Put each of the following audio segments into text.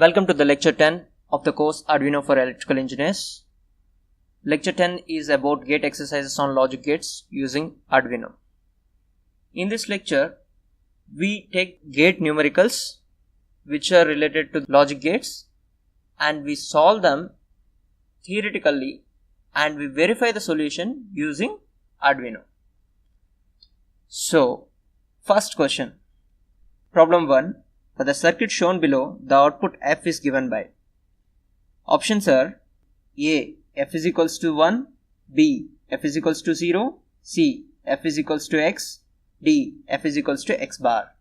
Welcome to the lecture 10 of the course Arduino for Electrical Engineers. Lecture 10 is about gate exercises on logic gates using Arduino. In this lecture, we take gate numericals which are related to logic gates and we solve them theoretically and we verify the solution using Arduino. So, first question. Problem 1. For the circuit shown below, the output F is given by. Options are A. F is equals to 1, B. F is equals to 0, C. F is equals to X, D. F is equals to X bar.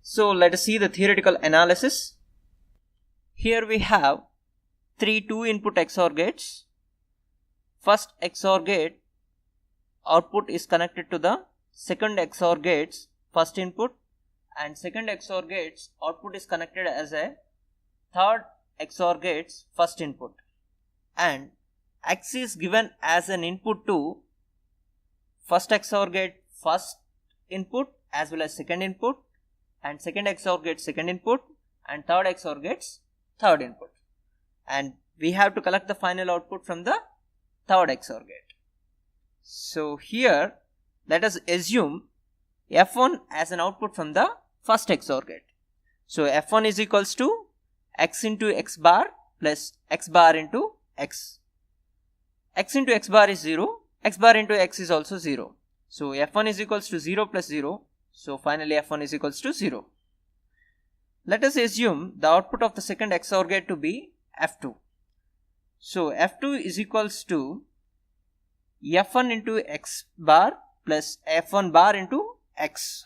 So let us see the theoretical analysis. Here we have 3 2-input XOR gates. First XOR gate output is connected to the second XOR gate's first input, and second XOR gate's output is connected as a third XOR gate's first input, and X is given as an input to first XOR gate first input as well as second input, and second XOR gate second input, and third XOR gate's third input, and we have to collect the final output from the third XOR gate. So here let us assume F1 as an output from the first XOR gate. So F1 is equals to X into X bar plus X bar into X. X into X bar is 0, X bar into X is also 0. So F1 is equals to 0 plus 0. So finally F1 is equals to 0. Let us assume the output of the second XOR gate to be F2. So F2 is equals to F1 into X bar plus F1 bar into X.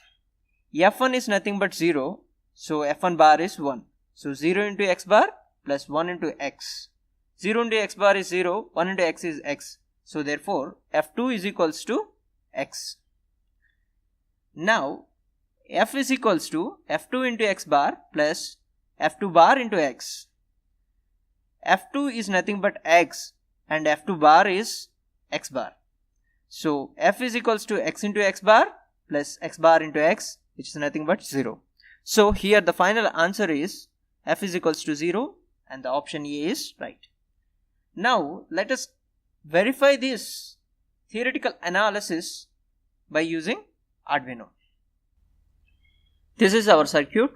F1 is nothing but 0, so F1 bar is 1. So 0 into X bar plus 1 into X. 0 into X bar is 0, 1 into X is X. So therefore F2 is equals to X. Now F is equals to F2 into X bar plus F2 bar into X. F2 is nothing but X and F2 bar is X bar. So F is equals to X into X bar plus X bar into X, which is nothing but 0. So here the final answer is F is equals to 0 and the option A is right. Now let us verify this theoretical analysis by using Arduino. This is our circuit.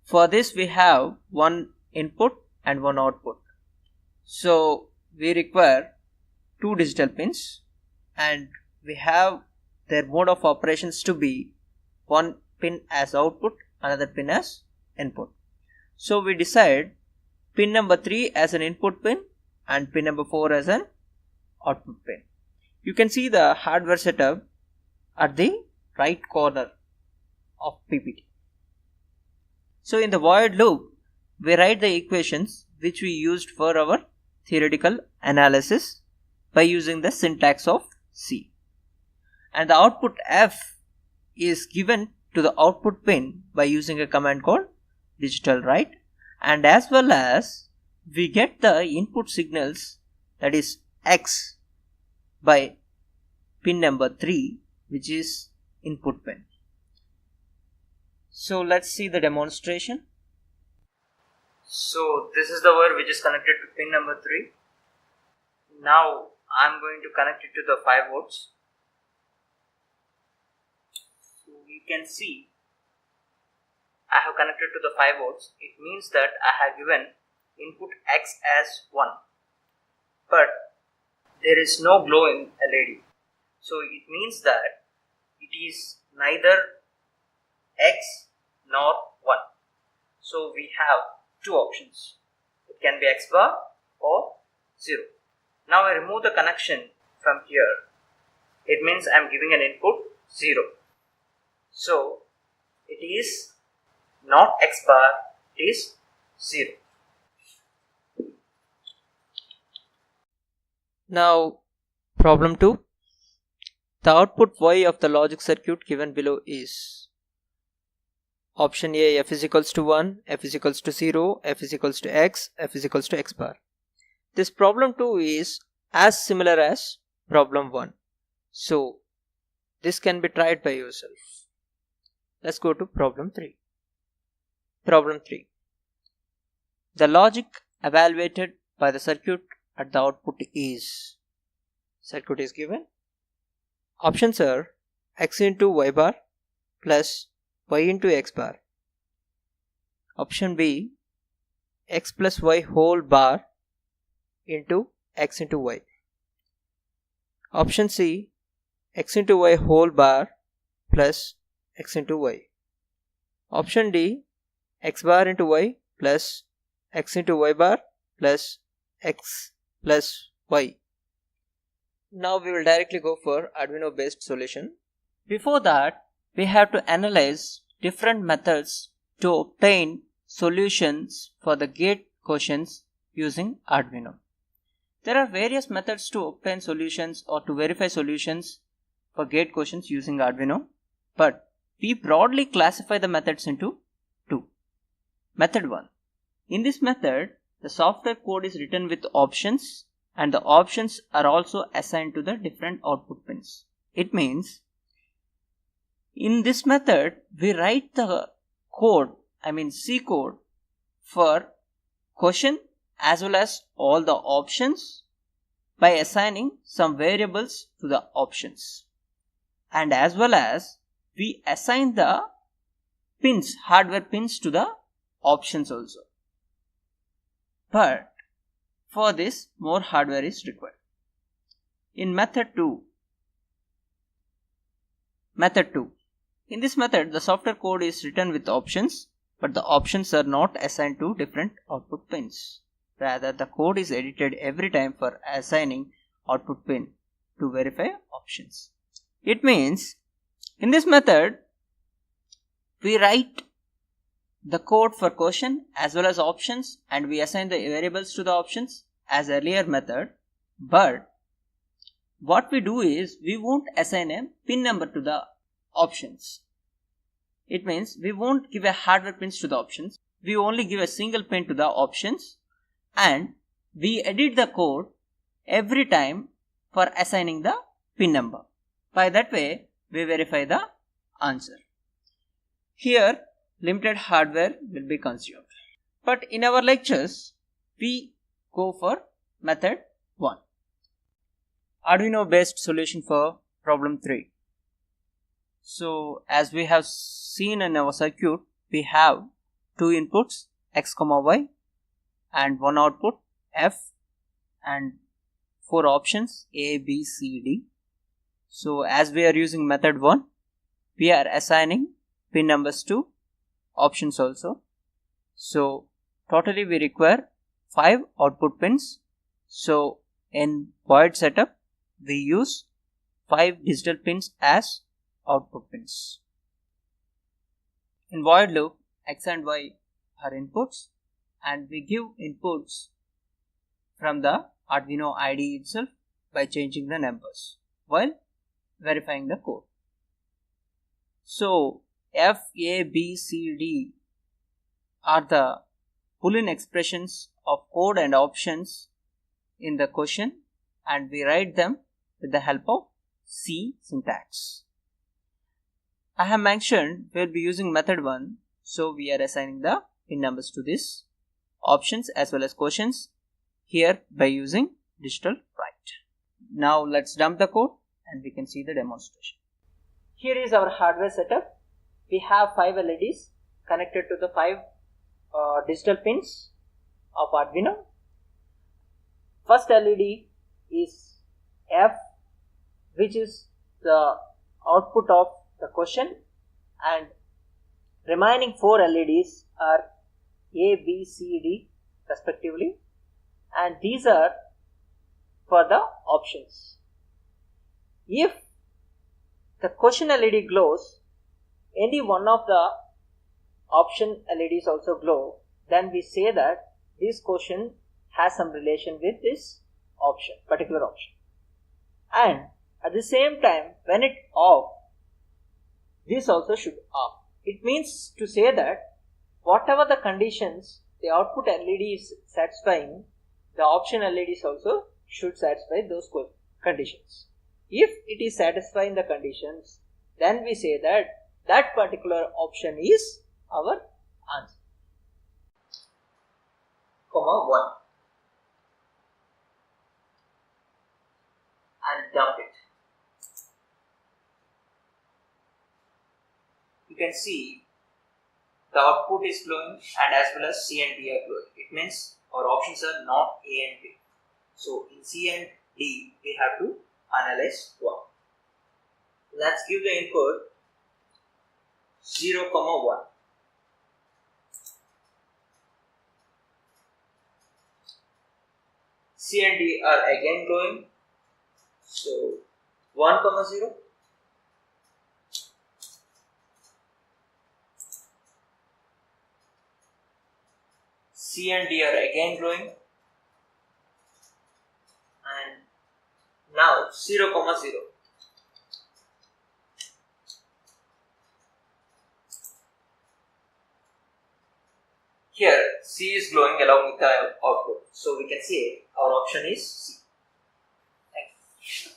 For this we have one input and one output. So we require 2 digital pins and we have their mode of operations to be one pin as output, another pin as input. So we decide pin number 3 as an input pin and pin number 4 as an output pin. You can see the hardware setup at the right corner of PPT. So in the void loop, we write the equations which we used for our theoretical analysis by using the syntax of C. And the output F is given to the output pin by using a command called digital write, and as well as we get the input signals, that is X, by pin number 3, which is input pin. So let's see the demonstration. So this is the wire which is connected to pin number 3. Now I'm going to connect it to the 5 volts. You can see I have connected to the 5 volts. It means that I have given input X as 1, but there is no glow in LED. So it means that it is neither X nor 1. So we have 2 options. It can be X bar or 0. Now I remove the connection from here. It means I am giving an input 0. So it is not X bar, it is 0. Now problem 2. The output Y of the logic circuit given below is option A, F is equals to 1, F is equals to 0, F is equals to X, F is equals to X bar. This problem 2 is as similar as problem 1. So this can be tried by yourself. Let's go to problem 3. Problem 3. The logic evaluated by the circuit at the output is, circuit is given. Options are x into y bar plus y into x bar. Option B, x plus y whole bar into x into y. Option C, x into y whole bar plus x into y. Option D, x bar into y plus x into y bar plus x plus y. Now we will directly go for Arduino based solution. Before that, we have to analyze different methods to obtain solutions for the gate quotients using Arduino. There are various methods to obtain solutions or to verify solutions for gate quotients using Arduino, but we broadly classify the methods into two. Method 1. In this method, the software code is written with options and the options are also assigned to the different output pins. It means in this method, we write the code, C code for quotient as well as all the options by assigning some variables to the options. And as well as we assign the pins, hardware pins to the options also. But for this, more hardware is required. In method 2, in this method, the software code is written with options, but the options are not assigned to different output pins. Rather, the code is edited every time for assigning output pin to verify options. It means, in this method, we write the code for quotient as well as options and we assign the variables to the options as earlier method, but what we do is we won't assign a pin number to the options. It means we won't give a hardware pins to the options, we only give a single pin to the options and we edit the code every time for assigning the pin number. By that way, we verify the answer. Here, limited hardware will be consumed. But in our lectures, we go for method 1. Arduino based solution for problem 3. So, as we have seen in our circuit, we have two inputs x, y and one output f and four options a, b, c, d. So, as we are using method 1, we are assigning pin numbers to options also. So, totally we require 5 output pins. So, in void setup, we use 5 digital pins as output pins. In void loop, x and y are inputs and we give inputs from the Arduino IDE itself by changing the numbers while verifying the code. So, F, A, B, C, D are the Boolean expressions of code and options in the quotient and we write them with the help of C syntax. I have mentioned we will be using method 1, so we are assigning the pin numbers to this options as well as quotients here by using digital write. Now let's dump the code and we can see the demonstration. Here is our hardware setup. We have 5 LEDs connected to the 5 digital pins of Arduino. First LED is F, which is the output of the quotient, and remaining 4 LEDs are A, B, C, D respectively, and these are for the options. If the quotient LED glows, any one of the option LEDs also glow, then we say that this quotient has some relation with this option, particular option. And at the same time, when it off, this also should off. It means to say that whatever the conditions the output LED is satisfying, the option LEDs also should satisfy those conditions. If it is satisfying the conditions, then we say that that particular option is our answer. comma 1 and dump it. You can see the output is glowing and as well as C and D are glowing. It means our options are not A and B. So in C and D we have to analyze 1. Let's give the input 0, 1. C and D are again glowing. So 1, 0. C and D are again glowing. And now 0, 0. Here C is glowing along with the output. So we can say our option is C. Thank you.